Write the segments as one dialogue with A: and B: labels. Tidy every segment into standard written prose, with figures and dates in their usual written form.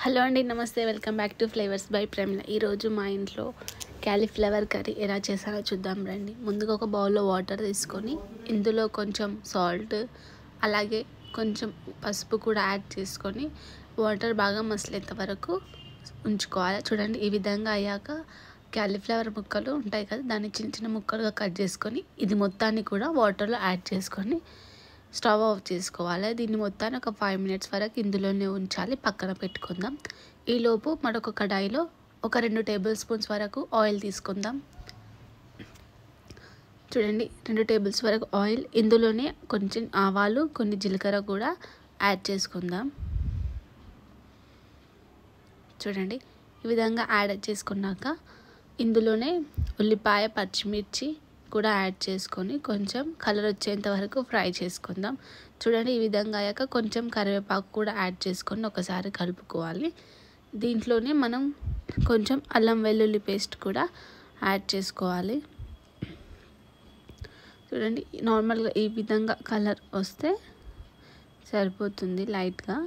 A: Hello అండి, నమస్తే. Welcome back to flavours by Premila. ఈరోజు మా ఇంట్లో క్యాలీఫ్లవర్ కర్రీ ఎలా చేసారో చూద్దాం రండి. ముందుగా ఒక బౌల్లో వాటర్ తీసుకొని ఇందులో కొంచెం సాల్ట్ అలాగే కొంచెం పసుపు కూడా యాడ్ చేసుకొని వాటర్ బాగా మసిలేంత వరకు ఉంచుకోవాలి. చూడండి, ఈ విధంగా అయ్యాక క్యాలీఫ్లవర్ ముక్కలు ఉంటాయి కదా, దాన్ని చిన్న చిన్న ముక్కలుగా కట్ చేసుకొని ఇది మొత్తాన్ని కూడా వాటర్లో యాడ్ చేసుకొని స్టవ్ ఆఫ్ చేసుకోవాలి. దీన్ని మొత్తాన్ని ఒక 5 minutes వరకు ఇందులోనే ఉంచాలి, పక్కన పెట్టుకుందాం. ఈలోపు మరొక కడాయిలో ఒక 2 tablespoons వరకు ఆయిల్ తీసుకుందాం. చూడండి, 2 tablespoons వరకు ఆయిల్, ఇందులోనే కొంచెం ఆవాలు, కొన్ని జీలకర్ర కూడా యాడ్ చేసుకుందాం. చూడండి, ఈ విధంగా యాడ్ చేసుకున్నాక ఇందులోనే ఉల్లిపాయ, పచ్చిమిర్చి కూడా యాడ్ చేసుకొని కొంచెం కలర్ వచ్చేంత వరకు ఫ్రై చేసుకుందాం. చూడండి, ఈ విధంగా అయ్యాక కొంచెం కరివేపాకు కూడా యాడ్ చేసుకొని ఒకసారి కలుపుకోవాలి. దీంట్లోనే మనం కొంచెం అల్లం వెల్లుల్లి పేస్ట్ కూడా యాడ్ చేసుకోవాలి. చూడండి, నార్మల్గా ఈ విధంగా కలర్ వస్తే సరిపోతుంది లైట్గా.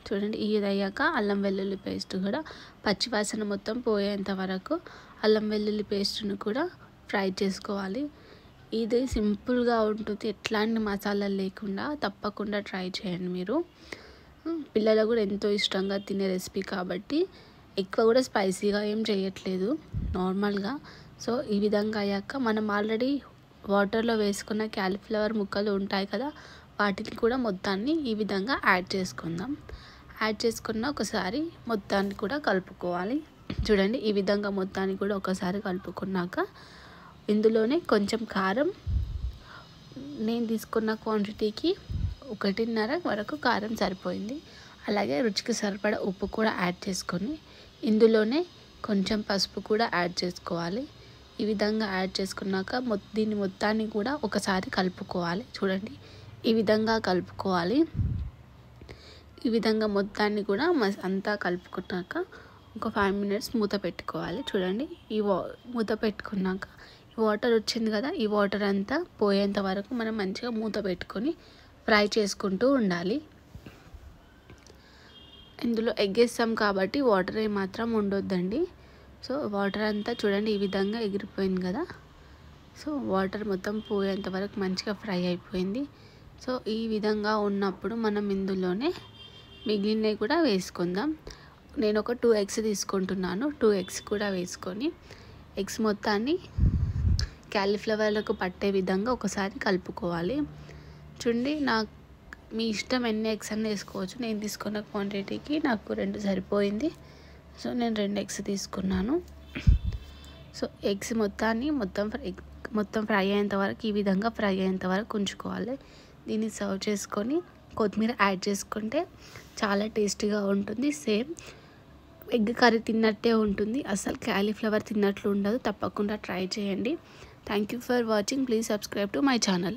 A: చూడండి, ఇది అయ్యాక అల్లం వెల్లుల్లి పేస్ట్ కూడా పచ్చివాసన మొత్తం పోయేంత వరకు అల్లం వెల్లుల్లి పేస్ట్ను కూడా ఫ్రై చేసుకోవాలి. ఇది సింపుల్గా ఉంటుంది, ఎట్లాంటి మసాలాలు లేకుండా. తప్పకుండా ట్రై చేయండి మీరు. పిల్లలకు కూడా ఎంతో ఇష్టంగా తినే రెసిపీ కాబట్టి ఎక్కువ కూడా స్పైసీగా ఏం చేయట్లేదు, నార్మల్గా. సో ఈ విధంగా అయ్యాక మనం ఆల్రెడీ వాటర్లో వేసుకున్న క్యాలీఫ్లవర్ ముక్కలు ఉంటాయి కదా, వాటిని కూడా మొత్తాన్ని ఈ విధంగా యాడ్ చేసుకుందాం. యాడ్ చేసుకున్న ఒకసారి మొత్తాన్ని కూడా కలుపుకోవాలి. చూడండి, ఈ విధంగా మొత్తాన్ని కూడా ఒకసారి కలుపుకున్నాక ఇందులోనే కొంచెం కారం, నేను తీసుకున్న క్వాంటిటీకి 1.5 వరకు కారం సరిపోయింది. అలాగే రుచికి సరిపడా ఉప్పు కూడా యాడ్ చేసుకొని ఇందులోనే కొంచెం పసుపు కూడా యాడ్ చేసుకోవాలి. ఈ విధంగా యాడ్ చేసుకున్నాక దీన్ని మొత్తాన్ని కూడా ఒకసారి కలుపుకోవాలి. చూడండి, ఈ విధంగా కలుపుకోవాలి. ఈ విధంగా మొత్తాన్ని కూడా అంతా కలుపుకున్నాక ఒక 5 minutes మూత పెట్టుకోవాలి. చూడండి, ఈ మూత పెట్టుకున్నాక ఈ వాటర్ వచ్చింది కదా, ఈ వాటర్ అంతా పోయేంత వరకు మనం మంచిగా మూత పెట్టుకొని ఫ్రై చేసుకుంటూ ఉండాలి. ఇందులో ఎగ్ వేస్తాం కాబట్టి వాటర్ ఏమాత్రం ఉండొద్దండి. సో వాటర్ అంతా చూడండి ఈ విధంగా ఎగిరిపోయింది కదా. సో వాటర్ మొత్తం పోయేంత వరకు మంచిగా ఫ్రై అయిపోయింది. సో ఈ విధంగా ఉన్నప్పుడు మనం ఇందులోనే మిగిలినవి కూడా వేసుకుందాం. నేను ఒక 2 eggs తీసుకుంటున్నాను. 2 eggs కూడా వేసుకొని ఎగ్స్ మొత్తాన్ని క్యాలీఫ్లవర్లకు పట్టే విధంగా ఒకసారి కలుపుకోవాలి. చూడండి, మీ ఇష్టం ఎన్ని ఎగ్స్ అన్నీ వేసుకోవచ్చు. నేను తీసుకున్న క్వాంటిటీకి నాకు 2 సరిపోయింది. సో నేను 2 eggs తీసుకున్నాను. సో ఎగ్స్ మొత్తాన్ని మొత్తం ఫ్రై అయ్యేంత వరకు, ఈ విధంగా ఫ్రై అయ్యేంత వరకు ఉంచుకోవాలి. దీన్ని సర్వ్ చేసుకొని కొత్తిమీర యాడ్ చేసుకుంటే చాలా టేస్టీగా ఉంటుంది. సేమ్ ఎగ్ కర్రీ తిన్నట్టే ఉంటుంది, అసలు క్యాలీఫ్లవర్ తిన్నట్లు ఉండదు. తప్పకుండా ట్రై చేయండి. Thank you for watching. Please subscribe to my channel.